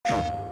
Welcome,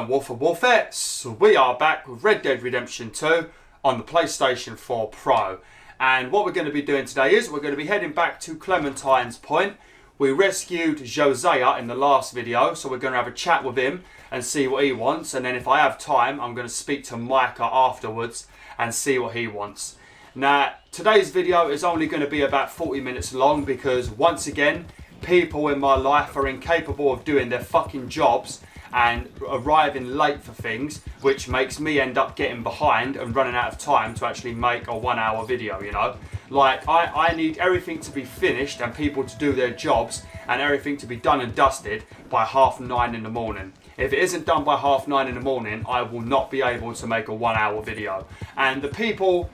BwolfTheWolfettes. We are back with Red Dead Redemption 2 on the PlayStation 4 Pro. And what we're going to be doing today is we're going to be heading back to Clementine's Point. We rescued Josiah in the last video, so we're going to have a chat with him and see what he wants. And then if I have time, I'm going to speak to Micah afterwards and see what he wants. Now, today's video is only going to be about 40 minutes long because, once again, people in my life are incapable of doing their fucking jobs and arriving late for things, which makes me end up getting behind and running out of time to actually make a 1 hour video, you know. Like, I need everything to be finished and people to do their jobs and everything to be done and dusted by 9:30 in the morning. If it isn't done by 9:30 in the morning, I will not be able to make a 1 hour video. And the people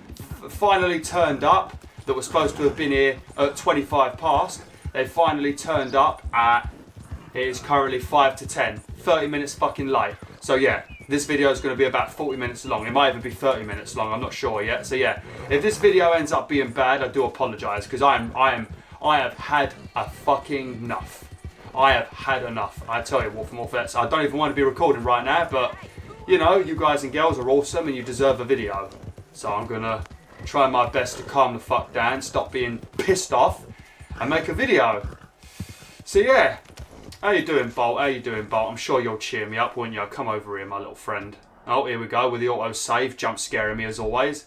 finally turned up that were supposed to have been here at 25 past. They finally turned up at, it is currently 5 to 10, 30 minutes fucking late. So yeah, this video is going to be about 40 minutes long. It might even be 30 minutes long, I'm not sure yet. So yeah, if this video ends up being bad, I do apologise because I have had a fucking enough. I have had enough. I tell you, WolfTheWolfettes, I don't even want to be recording right now, but you know, you guys and girls are awesome and you deserve a video. So I'm going to try my best to calm the fuck down, stop being pissed off and make a video. So yeah, how you doing, Bolt? How you doing, Bolt? I'm sure you'll cheer me up, won't you? Come over here, my little friend. Oh, here we go with the auto save, jump scaring me as always.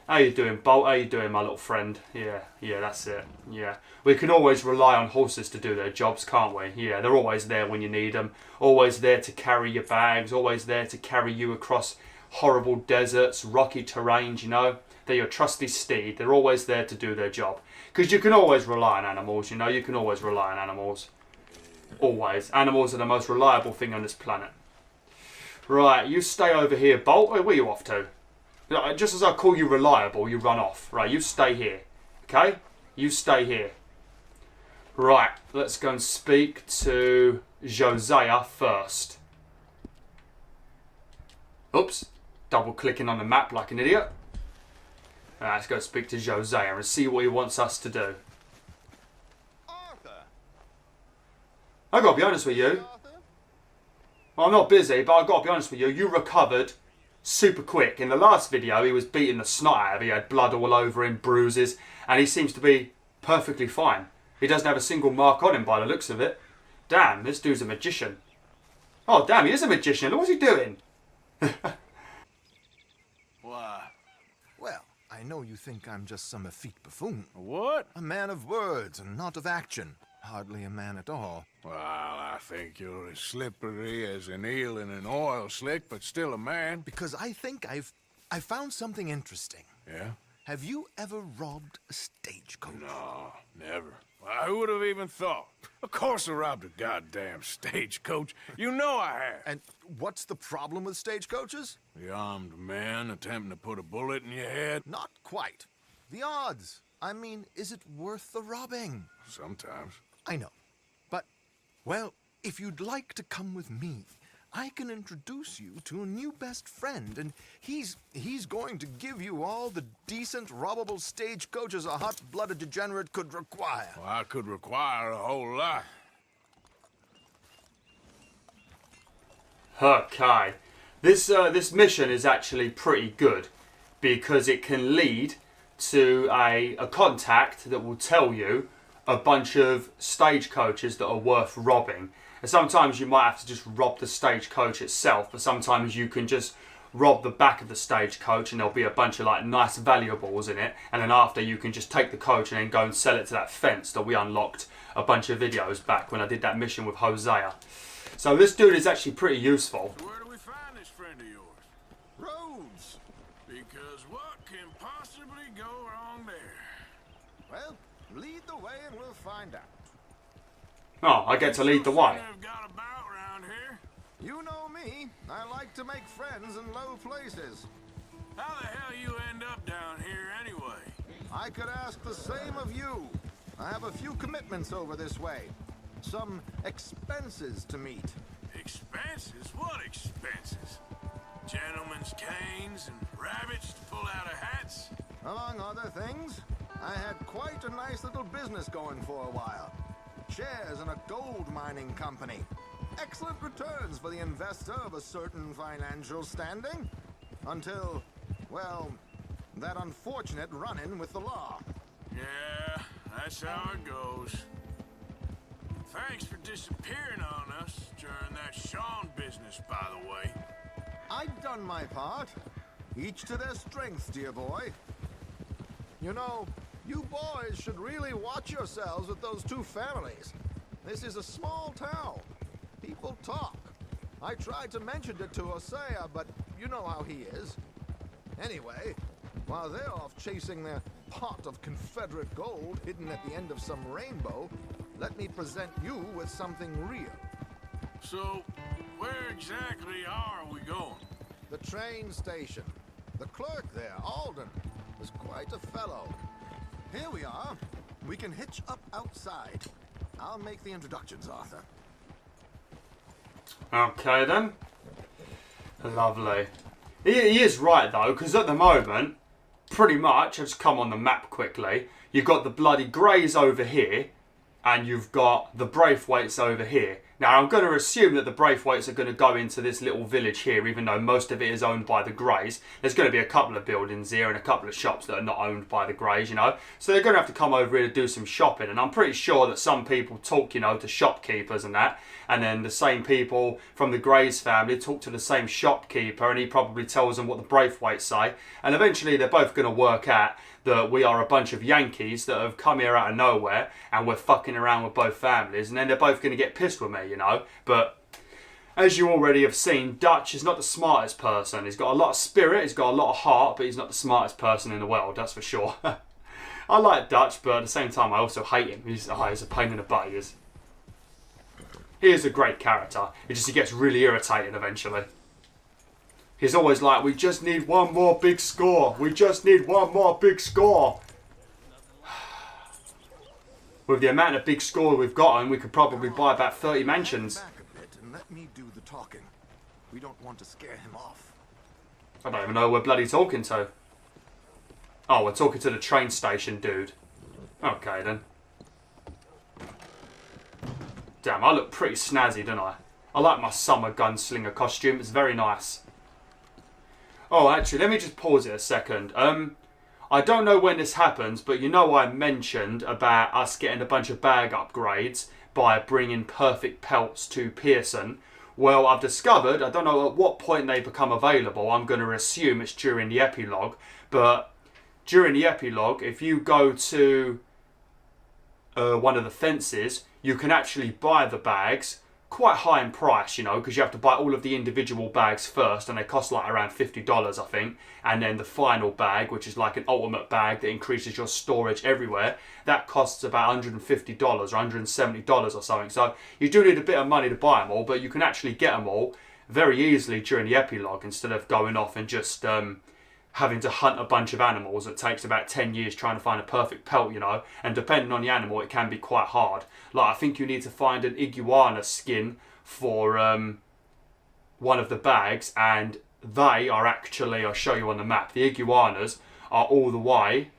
How you doing, Bolt? How you doing, my little friend? Yeah, that's it. Yeah, we can always rely on horses to do their jobs, can't we? Yeah, they're always there when you need them. Always there to carry your bags. Always there to carry you across horrible deserts, rocky terrains, you know. They're your trusty steed. They're always there to do their job. Because you can always rely on animals, you know. You can always rely on animals. Always. Animals are the most reliable thing on this planet. Right, you stay over here, Bolt. Where are you off to? Just as I call you reliable, you run off. Right, you stay here. Okay? You stay here. Right, let's go and speak to Josiah first. Oops. Double clicking on the map like an idiot. Right, let's go speak to Josiah and see what he wants us to do. I gotta be honest with you. Well, I'm not busy, but I gotta be honest with you. You recovered super quick. In the last video, he was beating the snot out of him. He had blood all over him, bruises, and he seems to be perfectly fine. He doesn't have a single mark on him by the looks of it. Damn, this dude's a magician. Oh, damn, he is a magician. Look, what's he doing? Why? Well, I know you think I'm just some effete buffoon. What? A man of words and not of action. Hardly a man at all. Well, I think you're as slippery as an eel in an oil slick, but still a man. Because I think I found something interesting. Yeah? Have you ever robbed a stagecoach? No, never. Well, who would have even thought? Of course I robbed a goddamn stagecoach. You know I have. And what's the problem with stagecoaches? The armed man attempting to put a bullet in your head? Not quite. The odds. I mean, is it worth the robbing? Sometimes. I know. But, well, if you'd like to come with me, I can introduce you to a new best friend, and he's going to give you all the decent, robbable stagecoaches a hot-blooded degenerate could require. Well, I could require a whole lot. Okay. This mission is actually pretty good because it can lead to a contact that will tell you a bunch of stagecoaches that are worth robbing. And sometimes you might have to just rob the stagecoach itself, but sometimes you can just rob the back of the stagecoach and there'll be a bunch of like nice valuables in it, and then after you can just take the coach and then go and sell it to that fence that we unlocked a bunch of videos back when I did that mission with Hosea. So this dude is actually pretty useful. So where do we find this friend of yours? Roads. Because what can possibly go wrong there? Well, lead the way and we'll find out. Oh, I get to lead the way. Got about around here. You know me. I like to make friends in low places. How the hell you end up down here anyway? I could ask the same of you. I have a few commitments over this way. Some expenses to meet. Expenses? What expenses? Gentlemen's canes and rabbits to pull out of hats? Among other things, I had quite a nice little business going for a while. shares in a gold mining company. Excellent returns for the investor of a certain financial standing. Until, well, that unfortunate run-in with the law. Yeah, that's how it goes. Thanks for disappearing on us during that Sean business, by the way. I've done my part. Each to their strengths, dear boy. You know, you boys should really watch yourselves with those two families. This is a small town. People talk. I tried to mention it to Hosea, but you know how he is. Anyway, while they're off chasing their pot of Confederate gold hidden at the end of some rainbow, let me present you with something real. So, where exactly are we going? The train station. The clerk there, Alden, is quite a fellow. Here we are. We can hitch up outside. I'll make the introductions, Arthur. Okay then. Lovely. He is right though, because at the moment, pretty much, I'll just come on the map quickly. You've got the bloody Greys over here, and you've got the Braithwaites over here. Now, I'm going to assume that the Braithwaites are going to go into this little village here, even though most of it is owned by the Greys. There's going to be a couple of buildings here and a couple of shops that are not owned by the Greys, you know. So they're going to have to come over here to do some shopping. And I'm pretty sure that some people talk, you know, to shopkeepers and that. And then the same people from the Greys family talk to the same shopkeeper, and he probably tells them what the Braithwaites say. And eventually they're both going to work out that we are a bunch of Yankees that have come here out of nowhere and we're fucking around with both families, and then they're both going to get pissed with me, you know. But as you already have seen, Dutch is not the smartest person. He's got a lot of spirit, he's got a lot of heart, but he's not the smartest person in the world, that's for sure. I like Dutch, but at the same time I also hate him. He's a pain in the butt, he is. He is a great character. It just, he gets really irritating eventually. He's always like, we just need one more big score. We just need one more big score. With the amount of big score we've gotten, we could probably buy about 30 mansions. Back a bit and let me do the talking. We don't want to scare him off. I don't even know who we're bloody talking to. Oh, we're talking to the train station dude. Okay then. Damn, I look pretty snazzy, don't I? I like my summer gunslinger costume. It's very nice. Oh, actually, let me just pause it a second. I don't know when this happens, but you know I mentioned about us getting a bunch of bag upgrades by bringing perfect pelts to Pearson. Well, I've discovered, I don't know at what point they become available. I'm going to assume it's during the epilogue. But during the epilogue, if you go to one of the fences, you can actually buy the bags quite high in price, you know, because you have to buy all of the individual bags first, and they cost like around $50, I think. And then the final bag, which is like an ultimate bag that increases your storage everywhere, that costs about $150 or $170 or something. So you do need a bit of money to buy them all, but you can actually get them all very easily during the epilogue instead of going off and just having to hunt a bunch of animals. It takes about 10 years trying to find a perfect pelt, you know, and depending on the animal it can be quite hard. Like, I think you need to find an iguana skin for one of the bags, and they are actually, I'll show you on the map, the iguanas are all the way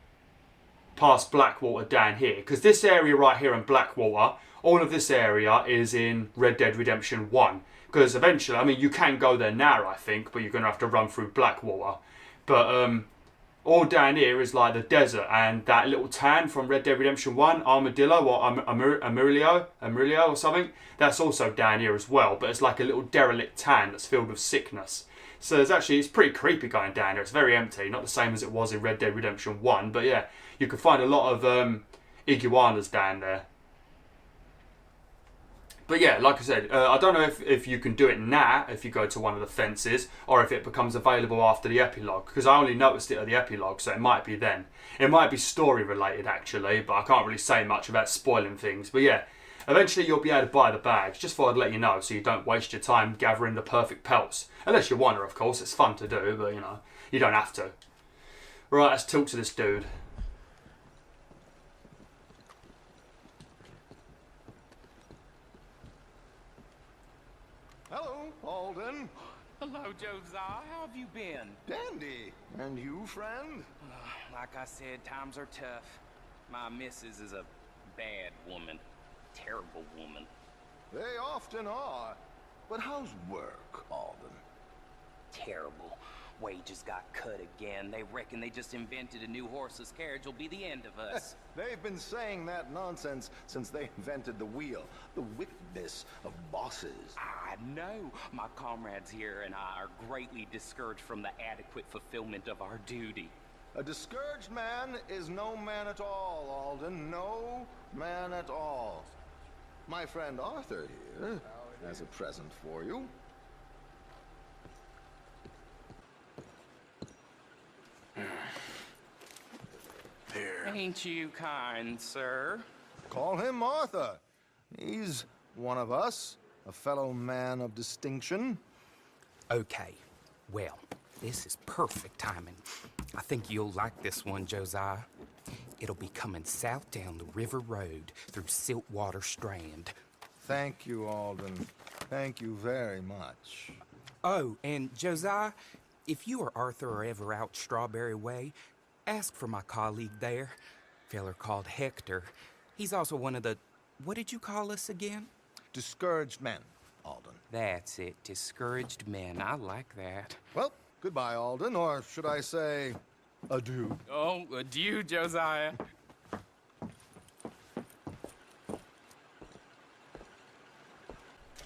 past Blackwater down here, because this area right here in Blackwater, all of this area is in Red Dead Redemption 1, because eventually, I mean, you can go there now, I think, but you're going to have to run through Blackwater. But all down here is like the desert, and that little town from Red Dead Redemption 1, Armadillo or Amarillo or something, that's also down here as well. But it's like a little derelict town that's filled with sickness. So it's pretty creepy going down here. It's very empty, not the same as it was in Red Dead Redemption 1. But yeah, you can find a lot of iguanas down there. But yeah, like I said, I don't know if you can do it now, if you go to one of the fences, or if it becomes available after the epilogue, because I only noticed it at the epilogue, so it might be then. It might be story related actually, but I can't really say much about spoiling things. But yeah, eventually you'll be able to buy the bags. Just thought I'd let you know, so you don't waste your time gathering the perfect pelts. Unless you want to, of course, it's fun to do, but you know, you don't have to. Right, let's talk to this dude. Hello, Alden. Hello, Josiah. How have you been? Dandy. And you, friend? Like I said, times are tough. My missus is a bad woman. terrible woman. They often are. But how's work, Alden? Terrible. Wages got cut again. They reckon they just invented a new horseless carriage will be the end of us. They've been saying that nonsense since they invented the wheel. The wickedness of bosses. I know. My comrades here and I are greatly discouraged from the adequate fulfillment of our duty. A discouraged man is no man at all, Alden. No man at all. My friend Arthur here has a present for you. Here. Ain't you kind, sir? Call him Arthur. He's one of us, a fellow man of distinction. Okay. Well, this is perfect timing. I think you'll like this one, Josiah. It'll be coming south down the river road through Siltwater Strand. Thank you, Alden. Thank you very much. Oh, and Josiah, if you or Arthur are ever out Strawberry Way, ask for my colleague there, feller called Hector. He's also one of the, what did you call us again? Discouraged men, Alden. That's it, discouraged men. I like that. Well, goodbye, Alden, or should I say, adieu. Oh, adieu, Josiah.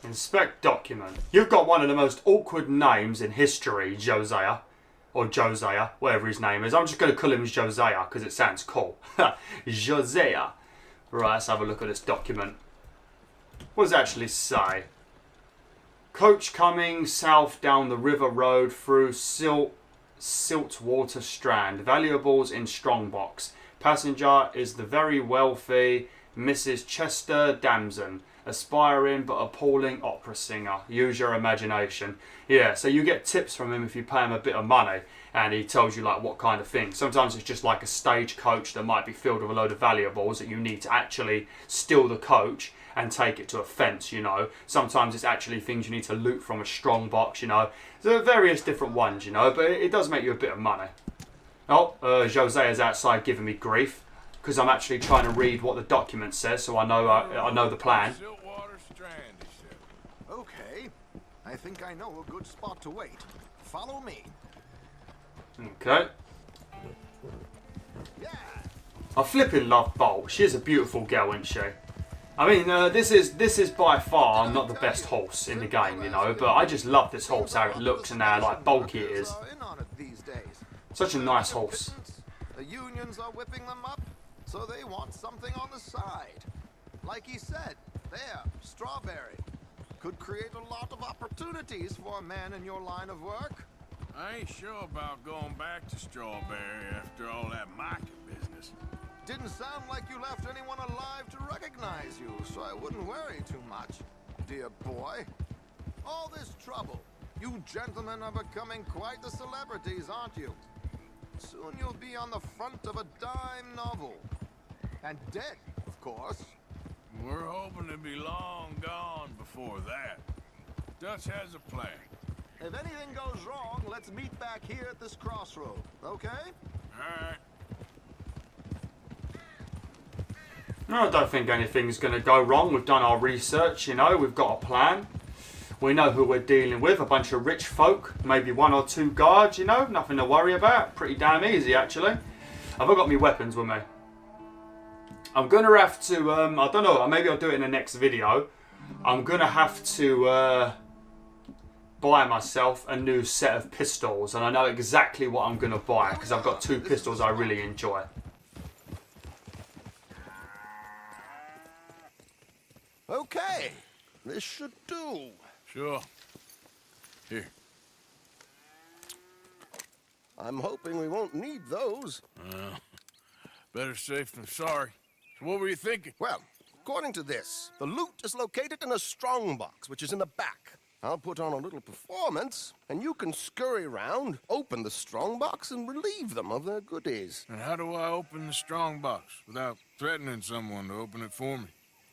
Inspect document. You've got one of the most awkward names in history, Josiah. Or Josiah, whatever his name is. I'm just going to call him Josiah because it sounds cool. Josiah. Right, let's have a look at this document. What does it actually say? Coach coming south down the river road through Siltwater Strand. Valuables in strongbox. Passenger is the very wealthy Mrs. Chester Damson. Aspiring but appalling opera singer. Use your imagination. Yeah, so you get tips from him if you pay him a bit of money and he tells you like what kind of thing. Sometimes it's just like a stagecoach that might be filled with a load of valuables that you need to actually steal the coach and take it to a fence, you know. Sometimes it's actually things you need to loot from a strong box, you know. There are various different ones, you know, but it does make you a bit of money. Oh, Jose is outside giving me grief because I'm actually trying to read what the document says, so I know the plan. Siltwater Strand, he said. Okay, I think I know a good spot to wait. Follow me. Okay. Yeah. I flipping love Bolt. She is a beautiful girl, isn't she? I mean, this is by far not the best horse in the game, you know, but I just love this horse, how it looks and how like bulky it is. Such a nice horse. The unions are whipping them up, so they want something on the side. Like he said, there, Strawberry. Could create a lot of opportunities for a man in your line of work. I ain't sure about going back to Strawberry after all that market business. Didn't sound like you left anyone alive to recognize you, so I wouldn't worry too much, dear boy. All this trouble. You gentlemen are becoming quite the celebrities, aren't you? Soon you'll be on the front of a dime novel. And dead, of course. We're hoping to be long gone before that. Dutch has a plan. If anything goes wrong, let's meet back here at this crossroad, okay? Alright. No, I don't think anything's going to go wrong. We've done our research, you know, we've got a plan. We know who we're dealing with, a bunch of rich folk, maybe 1 or 2 guards, you know, nothing to worry about. Pretty damn easy, actually. Have I got my weapons with me? I'm going to have to, I don't know, maybe I'll do it in the next video. I'm going to have to buy myself a new set of pistols, and I know exactly what I'm going to buy, because I've got 2 pistols I really enjoy. Okay, this should do. Sure. Here. I'm hoping we won't need those. Better safe than sorry. So what were you thinking? Well, according to this, the loot is located in a strongbox, which is in the back. I'll put on a little performance, and you can scurry around, open the strongbox, and relieve them of their goodies. And how do I open the strong box without threatening someone to open it for me?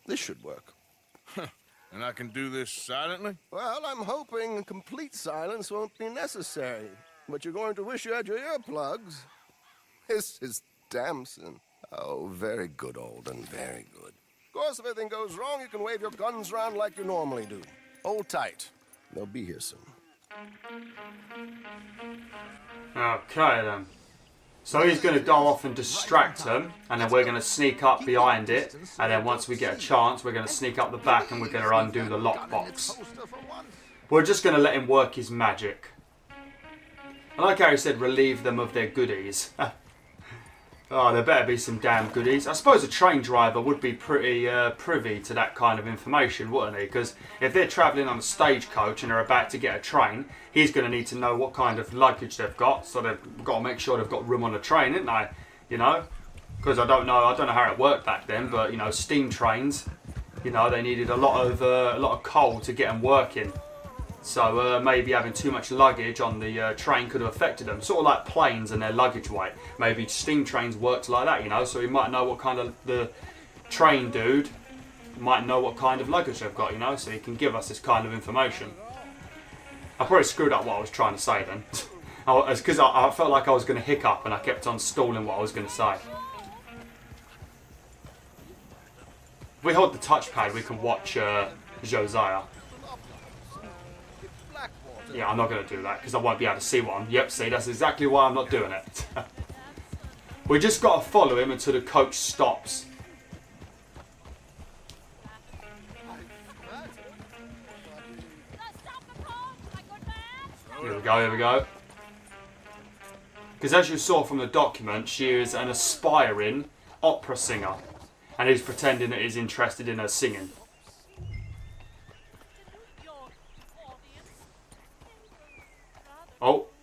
This should work. And I can do this silently? Well, I'm hoping complete silence won't be necessary, but you're going to wish you had your earplugs. This is Damson. Oh, very good, Alden, very good. course, if anything goes wrong, you can wave your guns around like you normally do. Hold tight. They'll be here soon. Okay then. So he's going to go off and distract them, and then we're going to sneak up behind it, and then once we get a chance, we're going to sneak up the back and we're going to undo the lockbox. We're just going to let him work his magic. I like how he said relieve them of their goodies. Oh, there better be some damn goodies. I suppose a train driver would be pretty privy to that kind of information, wouldn't he? Because if they're travelling on a stagecoach and they're about to get a train, he's going to need to know what kind of luggage they've got. So they've got to make sure they've got room on the train, isn't they? You know? Because I don't know how it worked back then, but you know, steam trains, you know, they needed a lot of coal to get them working. So maybe having too much luggage on the train could have affected them. Sort of like planes and their luggage weight. Maybe steam trains worked like that, you know. So he might know what kind of, the train dude might know what kind of luggage they've got, you know. So he can give us this kind of information. I probably screwed up what I was trying to say then. Because I felt like I was going to hiccup and I kept on stalling what I was going to say. If we hold the touchpad, we can watch Josiah. Yeah, I'm not going to do that because I won't be able to see one. Yep, see, that's exactly why I'm not doing it. We just got to follow him until the coach stops. Here we go, here we go. Because as you saw from the document, she is an aspiring opera singer. And he's pretending that he's interested in her singing.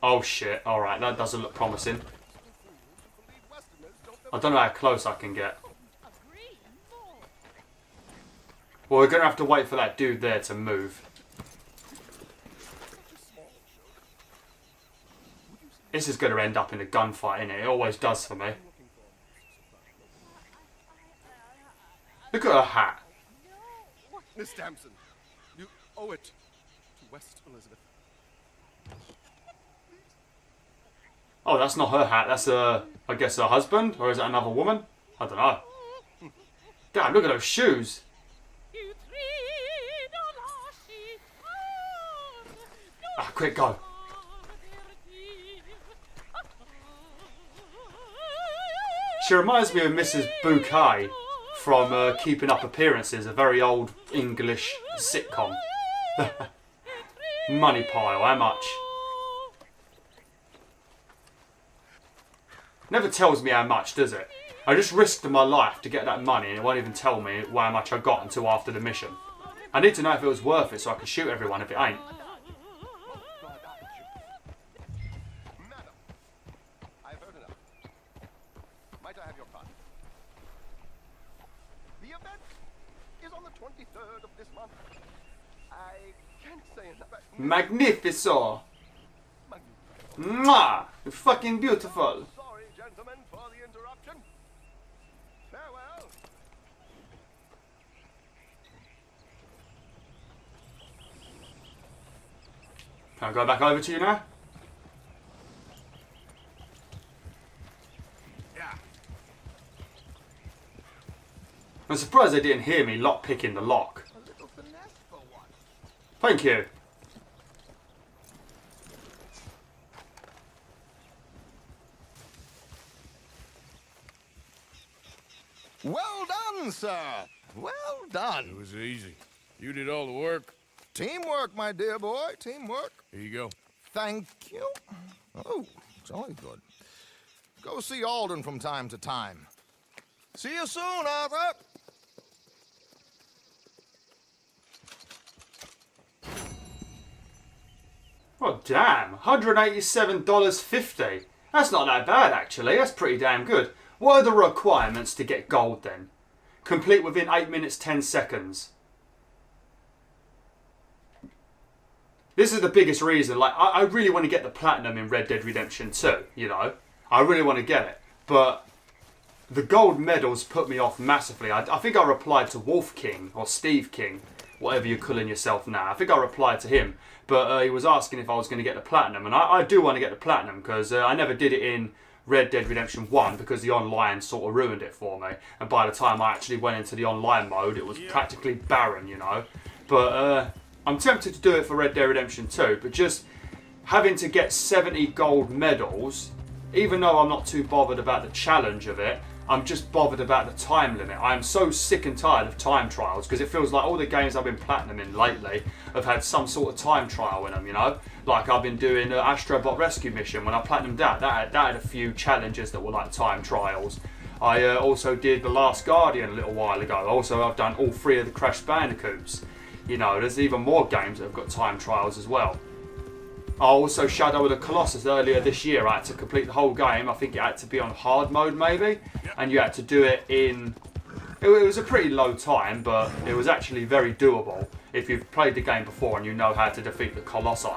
Oh shit, alright, that doesn't look promising. I don't know how close I can get. Well, we're going to have to wait for that dude there to move. This is going to end up in a gunfight, innit? It always does for me. Look at her hat. Miss Damson, you owe it to West Elizabeth. Oh, that's not her hat. That's, I guess, her husband? Or is it another woman? I don't know. Damn, look at those shoes. Ah, quick, go. She reminds me of Mrs. Bouquet from Keeping Up Appearances, a very old English sitcom. Money pile, how much? Never tells me how much, does it? I just risked my life to get that money and it won't even tell me how much I got until after the mission. I need to know if it was worth it so I can shoot everyone if it ain't. Madam, I've heard enough. Might I have your card? The event is on the 23rd of this month. I can't say enough. Magnifico! Mwah! You're fucking beautiful! Sorry, gentlemen, for the interruption. Farewell. Can I go back over to you now? Yeah. I'm surprised they didn't hear me lockpicking the lock. A little finesse for once. Thank you. Well done, sir. Well It done. was easy. You did all the work. Teamwork, my dear boy. Teamwork. Here you go. Thank you. Oh, jolly good. Go see Alden from time to time. See you soon, Arthur. Oh damn, $187.50. That's not that bad actually, that's pretty damn good. What are the requirements to get gold then? Complete within 8 minutes 10 seconds. This is the biggest reason, like I really want to get the platinum in Red Dead Redemption 2, you know. I really want to get it, but the gold medals put me off massively. I think I replied to Wolf King, or Steve King, whatever you're calling yourself now. I think I replied to him, but he was asking if I was going to get the platinum, and I do want to get the platinum, because I never did it in Red Dead Redemption 1 because the online sort of ruined it for me. And by the time I actually went into the online mode, it was practically barren, you know. But I'm tempted to do it for Red Dead Redemption 2, but just having to get 70 gold medals, even though I'm not too bothered about the challenge of it, I'm just bothered about the time limit. I am so sick and tired of time trials because it feels like all the games I've been platinum in lately have had some sort of time trial in them, you know? Like I've been doing the Astrobot Rescue Mission when I platinumed that had a few challenges that were like time trials. I also did The Last Guardian a little while ago. Also, I've done all 3 of the Crash Bandicoots. You know, there's even more games that have got time trials as well. I also Shadow of the Colossus earlier this year. I had to complete the whole game. I think it had to be on hard mode maybe, and you had to do it in... It was a pretty low time, but it was actually very doable. If you've played the game before and you know how to defeat the Colossi,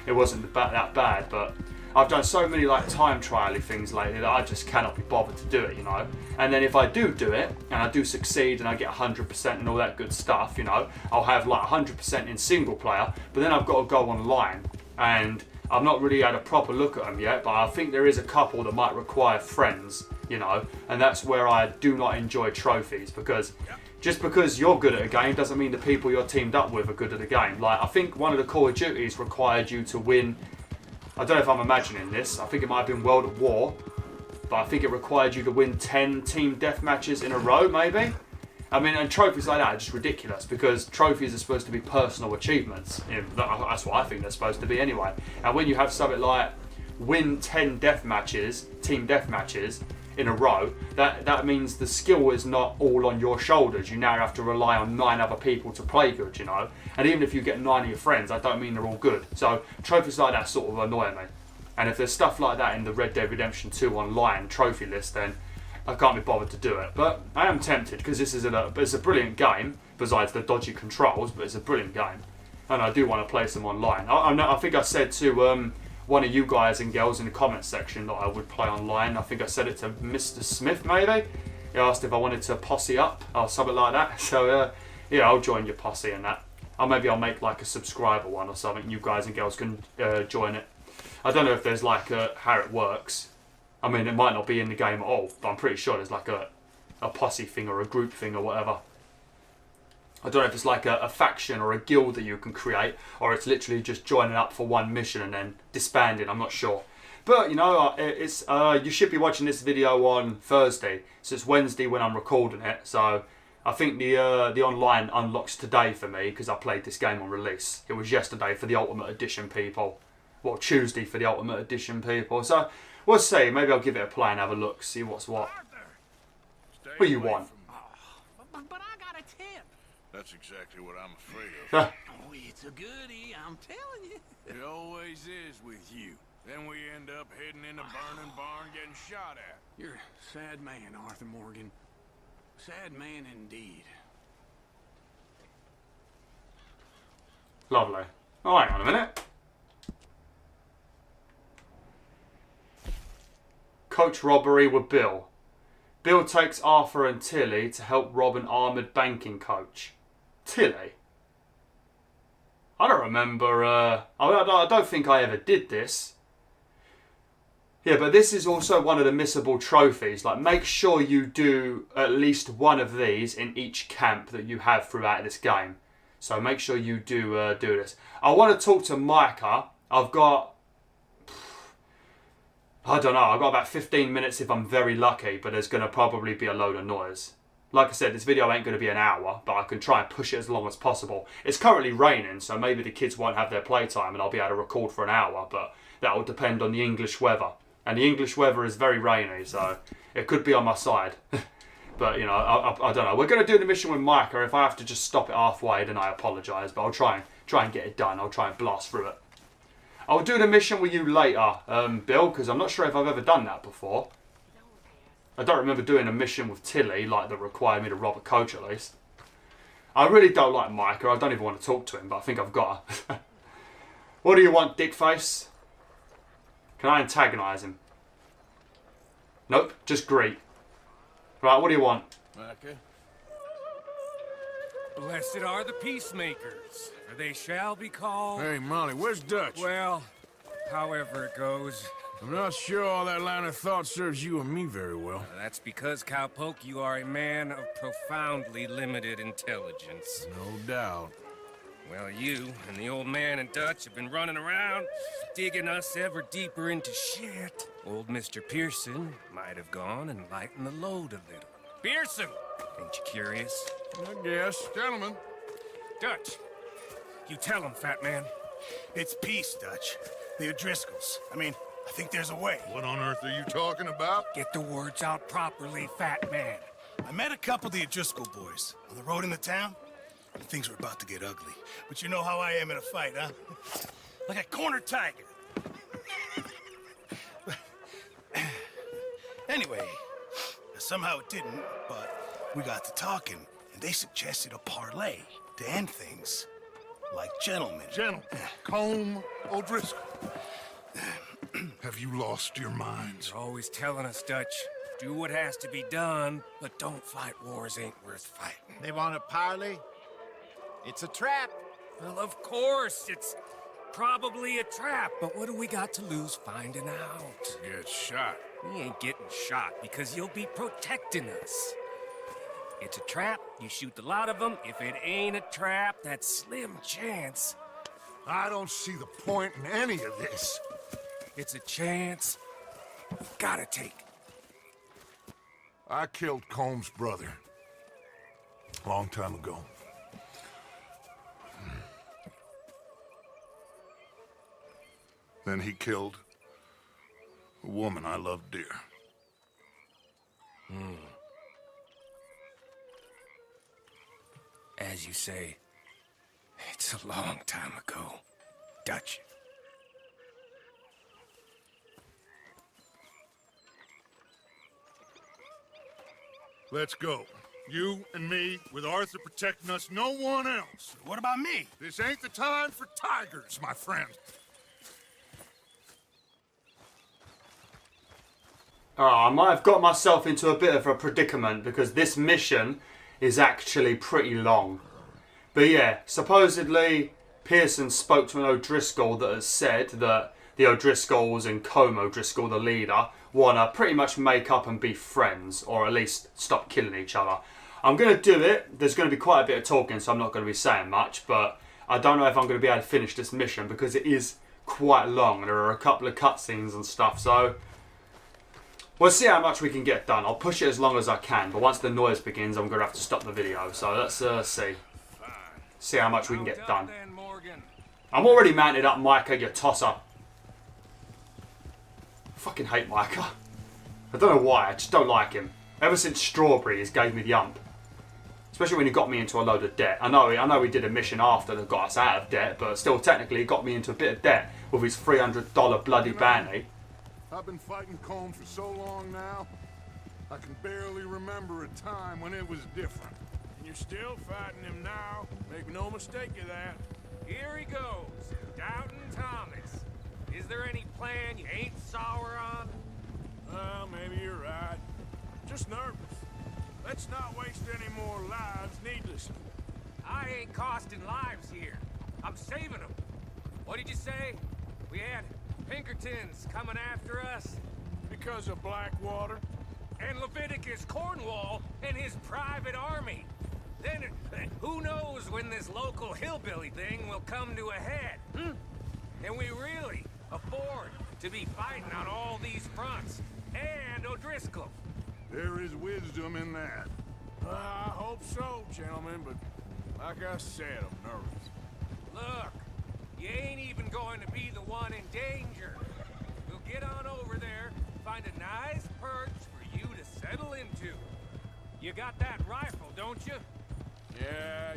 it wasn't that bad, but I've done so many like time trial-y things lately that I just cannot be bothered to do it, you know. And then if I do it, and I do succeed and I get 100% and all that good stuff, you know, I'll have like 100% in single player, but then I've got to go online. And I've not really had a proper look at them yet, but I think there is a couple that might require friends, you know, and that's where I do not enjoy trophies, because just because you're good at a game doesn't mean the people you're teamed up with are good at the game. Like, I think one of the Call of Duties required you to win, I don't know if I'm imagining this, I think it might have been World at War, but I think it required you to win 10 team death matches in a row, maybe? I mean, and trophies like that are just ridiculous because trophies are supposed to be personal achievements. You know, that's what I think they're supposed to be anyway. And when you have something like win 10 death matches, team death matches in a row, that means the skill is not all on your shoulders. You now have to rely on 9 other people to play good, you know. And even if you get 9 of your friends, I don't mean they're all good. So trophies like that sort of annoy me. And if there's stuff like that in the Red Dead Redemption 2 online trophy list, then I can't be bothered to do it, but I am tempted because this is it's a brilliant game, besides the dodgy controls, but it's a brilliant game, and I do want to play some online. I think I said to one of you guys and girls in the comments section that I would play online. I think I said it to Mr. Smith maybe. He asked if I wanted to posse up or something like that, so yeah, I'll join your posse and that. Or maybe I'll make like a subscriber one or something, you guys and girls can join it. I don't know if there's like how it works. I mean, it might not be in the game at all, but I'm pretty sure there's like a posse thing or a group thing or whatever. I don't know if it's like a faction or a guild that you can create, or it's literally just joining up for one mission and then disbanding. I'm not sure. But, you know, it's you should be watching this video on Thursday, so it's Wednesday when I'm recording it. So I think the online unlocks today for me because I played this game on release. It was yesterday for the Ultimate Edition people. Well, Tuesday for the Ultimate Edition people. So we'll see. Maybe I'll give it a play and have a look, see what's what. What do you want? But I got a tip. That's exactly what I'm afraid of. Oh, it's a goodie, I'm telling you. It always is with you. Then we end up heading in a burning barn getting shot at. You're a sad man, Arthur Morgan. Sad man indeed. Lovely. Oh, hang on a minute. Coach robbery with Bill. Bill takes Arthur and Tilly to help rob an armoured banking coach. Tilly? I don't remember, I don't think I ever did this. Yeah, but this is also one of the missable trophies. Like, make sure you do at least one of these in each camp that you have throughout this game. So make sure you do this. I want to talk to Micah. I've got... I don't know, I've got about 15 minutes if I'm very lucky, but there's going to probably be a load of noise. Like I said, this video ain't going to be an hour, but I can try and push it as long as possible. It's currently raining, so maybe the kids won't have their playtime and I'll be able to record for an hour, but that will depend on the English weather. And the English weather is very rainy, so it could be on my side. But, you know, I don't know. We're going to do the mission with Micah. If I have to just stop it halfway, then I apologise, but I'll try and get it done. I'll try and blast through it. I'll do the mission with you later, Bill, because I'm not sure if I've ever done that before. I don't remember doing a mission with Tilly, like that required me to rob a coach at least. I really don't like Micah. I don't even want to talk to him, but I think I've got to. What do you want, dickface? Can I antagonise him? Nope, just greet. Right, what do you want? Micah? Blessed are the peacemakers, for they shall be called... Hey, Molly, where's Dutch? Well, however it goes. I'm not sure all that line of thought serves you and me very well. That's because, Cowpoke, you are a man of profoundly limited intelligence. No doubt. Well, you and the old man and Dutch have been running around, digging us ever deeper into shit. Old Mr. Pearson might have gone and lightened the load a little. Pearson! Ain't you curious? I guess. Gentlemen. Dutch, you tell him, fat man. It's peace, Dutch. The O'Driscolls. I mean, I think there's a way. What on earth are you talking about? Get the words out properly, fat man. I met a couple of the O'Driscoll boys on the road in the town, and things were about to get ugly. But you know how I am in a fight, huh? Like a cornered tiger. Anyway, somehow it didn't, but we got to talking, and they suggested a parlay to end things. Like gentlemen. Gentlemen, Colm, O'Driscoll. Have you lost your minds? You're always telling us, Dutch, do what has to be done, but don't fight wars ain't worth fighting. They want a parley? It's a trap. Well, of course, it's probably a trap, but what do we got to lose finding out? Get shot. We ain't getting shot because you'll be protecting us. It's a trap, you shoot the lot of them. If it ain't a trap, that's slim chance. I don't see the point in any of this. It's a chance you've gotta take. I killed Colm's brother. A long time ago. Then he killed a woman I loved dear. As you say, it's a long time ago, Dutch. Let's go. You and me, with Arthur protecting us, no one else. What about me? This ain't the time for tigers, my friend. I might have got myself into a bit of a predicament because this mission is actually pretty long. But yeah, supposedly Pearson spoke to an O'Driscoll that has said that the O'Driscolls and Colm O'Driscoll, the leader, want to pretty much make up and be friends, or at least stop killing each other. I'm going to do it. There's going to be quite a bit of talking, so I'm not going to be saying much, but I don't know if I'm going to be able to finish this mission because it is quite long and there are a couple of cutscenes and stuff, so we'll see how much we can get done. I'll push it as long as I can, but once the noise begins, I'm going to have to stop the video, so let's see. See how much we can get done. I'm already mounted up, Micah, you tosser. I fucking hate Micah. I don't know why, I just don't like him. Ever since Strawberries gave me the ump. Especially when he got me into a load of debt. I know we did a mission after that got us out of debt, but still technically he got me into a bit of debt with his $300 bloody bounty. I've been fighting Colm for so long now, I can barely remember a time when it was different. And you're still fighting him now. Make no mistake of that. Here he goes, Doubting Thomas. Is there any plan you ain't sour on? Well, maybe you're right. Just nervous. Let's not waste any more lives needlessly. I ain't costing lives here. I'm saving them. What did you say? We had Pinkertons coming after us? Because of Blackwater? And Leviticus Cornwall and his private army. Then, who knows when this local hillbilly thing will come to a head? Can we really afford to be fighting on all these fronts? And O'Driscoll. There is wisdom in that. I hope so, gentlemen, but like I said, I'm nervous. Look, you ain't even going to be the one in danger. We'll get on over there, find a nice perch for you to settle into. You got that rifle, don't you? Yeah.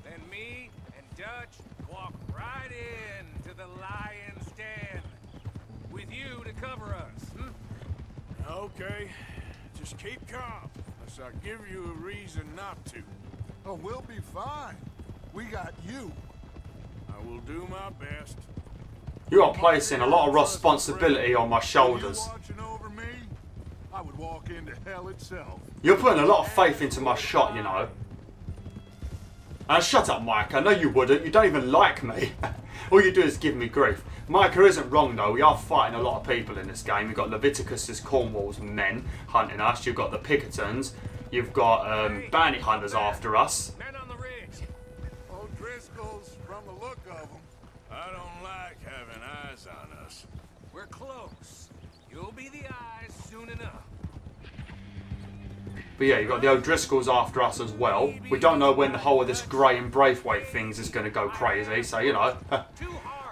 Then me and Dutch walk right in to the lion's den. With you to cover us, Okay. Just keep calm, unless I give you a reason not to. Oh, we'll be fine. We got you. I will do my best. You are placing a lot of responsibility on my shoulders. You watching over me, I would walk into hell itself. You're putting a lot of faith into my shot, you know. Shut up, Micah. No, you wouldn't. You don't even like me. All you do is give me grief. Micah isn't wrong, though. We are fighting a lot of people in this game. You've got Leviticus's Cornwall's men hunting us. You've got the Pinkertons. You've got bounty hunters after us. Men on the ridge. O-driscolls, from the look of them. I don't like having eyes on us. We're close. You'll be the eyes soon enough. But yeah, you've got the O'Driscolls after us as well. We don't know when the whole of this Grey and Braithwaite things is going to go crazy, so you know,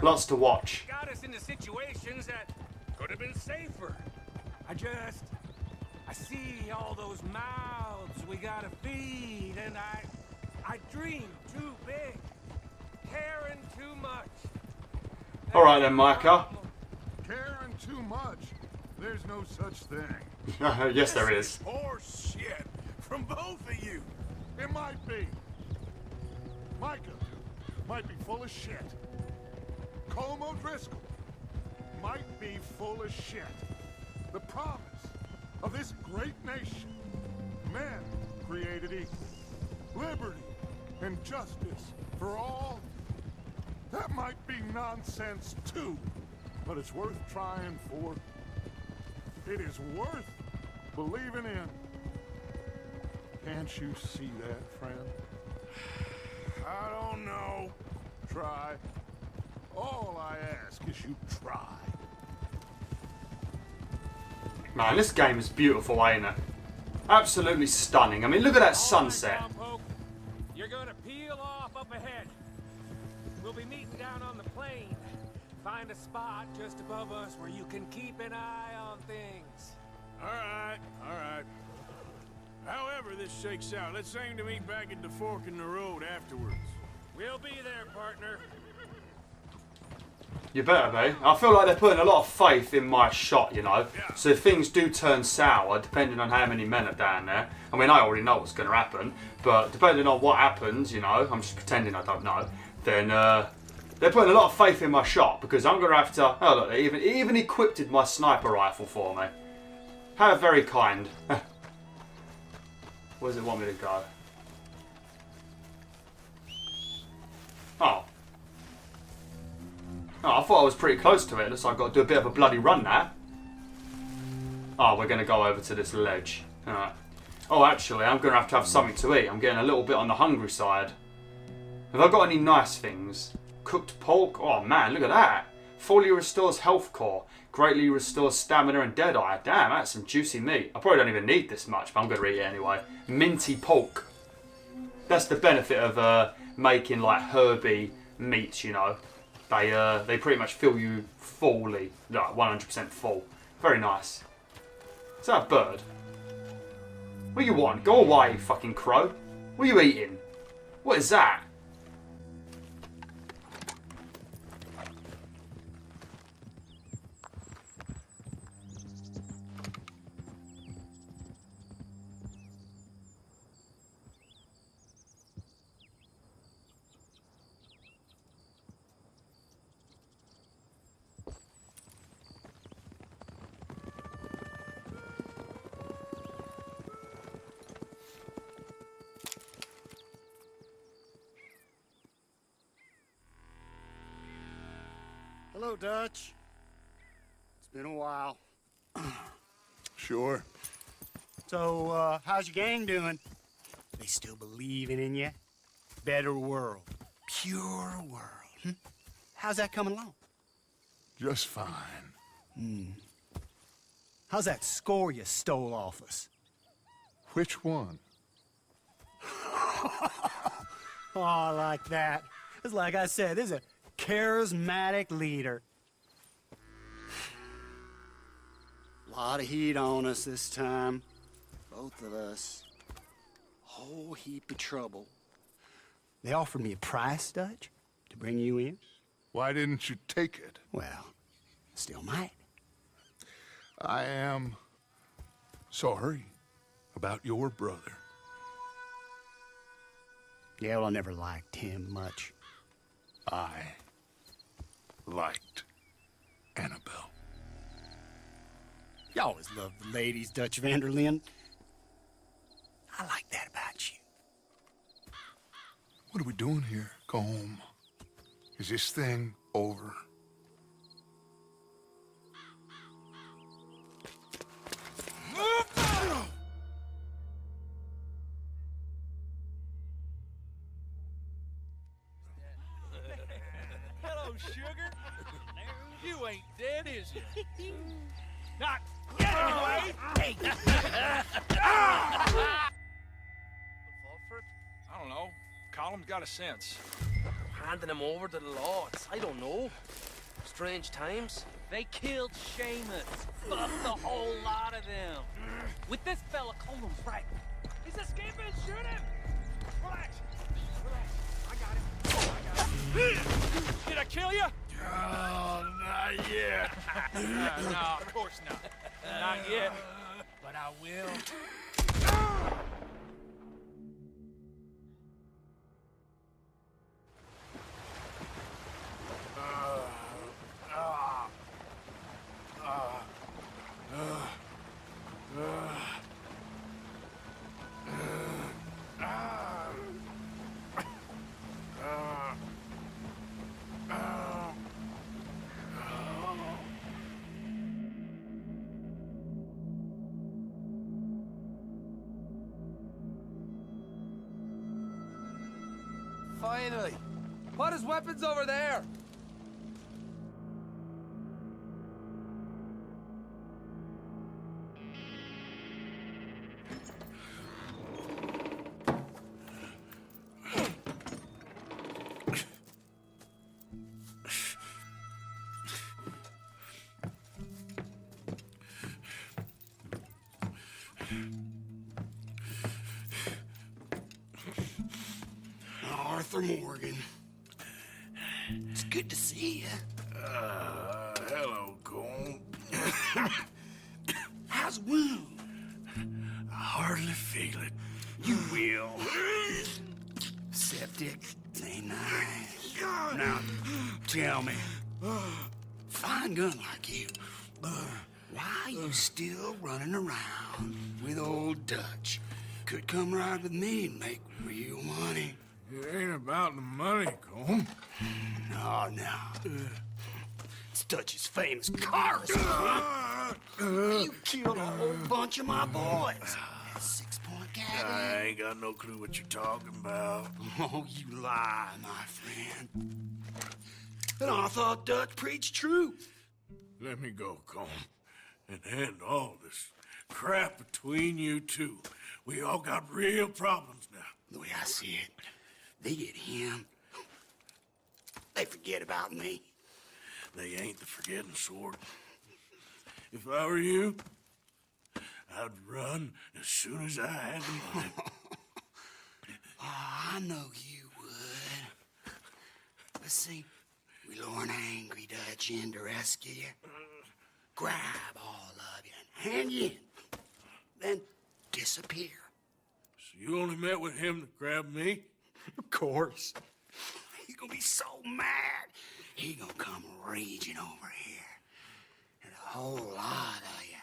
lots to watch. Got us into situations that could have been safer. I see all those mouths we gotta feed, and I dream too big, caring too much. All right then, Micah. Caring too much? There's no such thing. Yes, there is. Horse shit from both of you. It might be. Micah might be full of shit. Colm O'Driscoll might be full of shit. The promise of this great nation. Men created equal. Liberty and justice for all. That might be nonsense too. But it's worth trying for. It is worth believing in. Can't you see that, friend? I don't know. Try. All I ask is you try. Man, this game is beautiful, ain't it? Absolutely stunning. I mean, look at that sunset. All right, Cowpoke. You're gonna peel off up ahead. We'll be meeting down on the plain. Find a spot just above us where you can keep an eye on things. All right. However this shakes out, let's aim to meet back at the fork in the road afterwards. We'll be there, partner. You better be. I feel like they're putting a lot of faith in my shot, you know. So if things do turn sour, depending on how many men are down there. I mean, I already know what's going to happen. But depending on what happens, you know, I'm just pretending I don't know. Then they're putting a lot of faith in my shot. Because I'm going to have to... Oh, look, they even equipped my sniper rifle for me. How very kind. Where does it want me to go? Oh. Oh, I thought I was pretty close to it. Looks like I've got to do a bit of a bloody run now. Oh, we're going to go over to this ledge. Alright. Oh, actually, I'm going to have something to eat. I'm getting a little bit on the hungry side. Have I got any nice things? Cooked pork? Oh, man, look at that. Fully restores health core. Greatly restores stamina and deadeye. Damn, that's some juicy meat. I probably don't even need this much, but I'm going to eat it anyway. Minty pork. That's the benefit of making, like, herby meats, you know. They pretty much fill you fully, like 100% full. Very nice. Is that a bird? What you want? Go away, you fucking crow. What are you eating? What is that? Hello, Dutch. It's been a while. Sure. So, how's your gang doing? They still believing in you? Better world. Pure world. How's that coming along? Just fine. How's that score you stole off us? Which one? Oh, I like that. It's like I said, this is a charismatic leader. Lot of heat on us this time. Both of us. Whole heap of trouble. They offered me a price, Dutch, to bring you in. Why didn't you take it? Well, still might. I am sorry about your brother. Yeah, well, I never liked him much. I liked Annabelle. You always loved the ladies, Dutch Vanderlyn. I like that about you. What are we doing here, Colm? Is this thing over? Hello, sugar. You ain't dead, is you? Not yet, anyway. Hey. I don't know. Colm's got a sense. Handing him over to the lords. I don't know. Strange times. They killed Seamus. Fuck the whole lot of them. With this fella, Colm's right. He's escaping. Shoot him. Relax. Did I kill you? Oh, not yet. No, of course not. Not yet. But I will. Finally. Put his weapons over there. Arthur Morgan. It's good to see you. Hello, Colm. How's the wound? I hardly feel it. You will. Septic. Ain't nice. Now, tell me. Fine gun like you. Why you still running around with old Dutch? Could come ride with me and make real money. It ain't about the money, Colm. No. It's Dutch's famous car. You killed a whole bunch of my boys. That 6-point gag. I ain't got no clue what you're talking about. Oh, you lie, my friend. And I thought Dutch preached truth. Let me go, Colm, and end all this crap between you two. We all got real problems now. The way I see it, they get him. They forget about me. They ain't the forgetting sort. If I were you, I'd run as soon as I had the money. I know you would. But see, we lure an angry Dutch in to rescue you. Grab all of you and hand you in. Then disappear. So you only met with him to grab me? Of course. He's gonna be so mad. He gonna come raging over here. And a whole lot of you.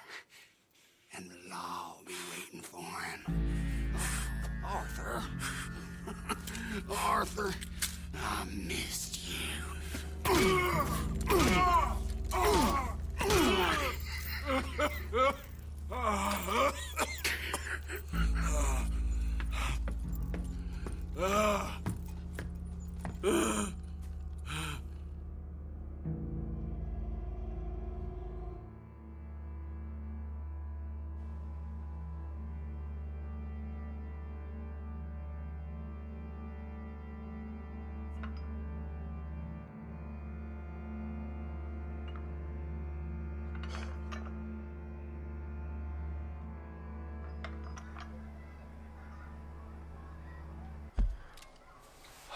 And the law will be waiting for him. Arthur. Arthur, I missed you.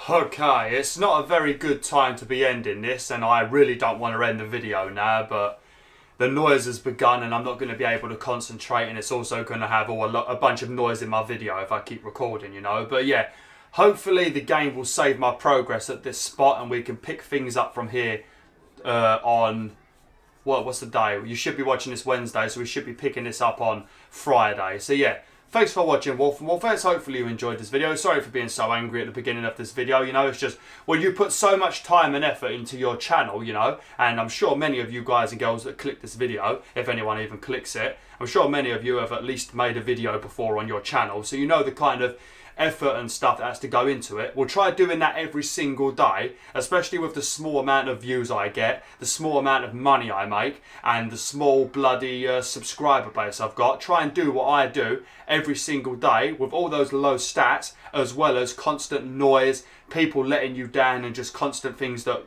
Okay, it's not a very good time to be ending this, and I really don't want to end the video now, but the noise has begun and I'm not going to be able to concentrate, and it's also going to have a bunch of noise in my video if I keep recording, you know. But yeah, hopefully the game will save my progress at this spot and we can pick things up from here on... what's the day? You should be watching this Wednesday, so we should be picking this up on Friday. So yeah, thanks for watching BwolfTheWolf. Hopefully you enjoyed this video. Sorry for being so angry at the beginning of this video. You know, it's just, well, you put so much time and effort into your channel, you know, and I'm sure many of you guys and girls that click this video, if anyone even clicks it, I'm sure many of you have at least made a video before on your channel, so you know the kind of effort and stuff that has to go into it. We'll try doing that every single day, especially with the small amount of views I get, the small amount of money I make, and the small bloody subscriber base I've got. Try and do what I do every single day with all those low stats, as well as constant noise, people letting you down, and just constant things that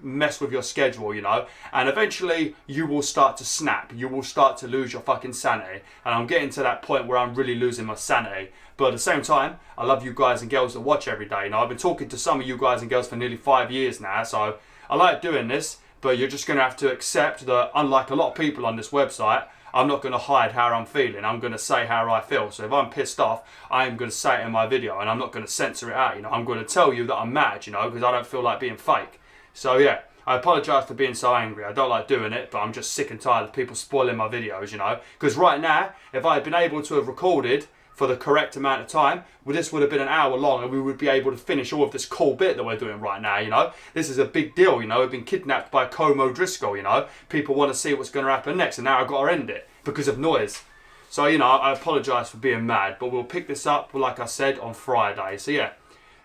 mess with your schedule, you know, and eventually you will start to snap. You will start to lose your fucking sanity, and I'm getting to that point where I'm really losing my sanity. But at the same time, I love you guys and girls that watch every day. You know, I've been talking to some of you guys and girls for nearly 5 years now, so I like doing this, but you're just going to have to accept that, unlike a lot of people on this website, I'm not going to hide how I'm feeling. I'm going to say how I feel. So if I'm pissed off, I am going to say it in my video, and I'm not going to censor it out, you know. I'm going to tell you that I'm mad, you know, because I don't feel like being fake. So yeah, I apologise for being so angry. I don't like doing it, but I'm just sick and tired of people spoiling my videos, you know. Because right now, if I had been able to have recorded for the correct amount of time, well, this would have been an hour long, and we would be able to finish all of this cool bit that we're doing right now, you know. This is a big deal, you know. We've been kidnapped by Colm o-Driscoll, you know. People want to see what's going to happen next, and now I've got to end it because of noise. So, you know, I apologise for being mad, but we'll pick this up, like I said, on Friday. So, yeah.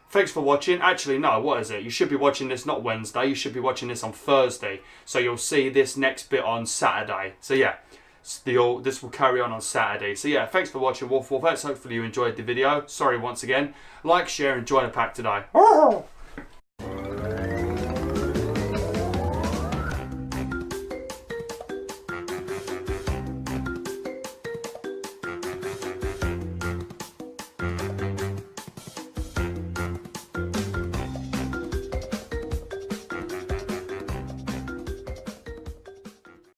Thanks for watching. Actually, no, what is it? You should be watching this not Wednesday. You should be watching this on Thursday. So you'll see this next bit on Saturday. So yeah, this will carry on Saturday. So yeah, thanks for watching BwolfTheWolf. Hopefully you enjoyed the video. Sorry once again. Like, share, and join a pack today.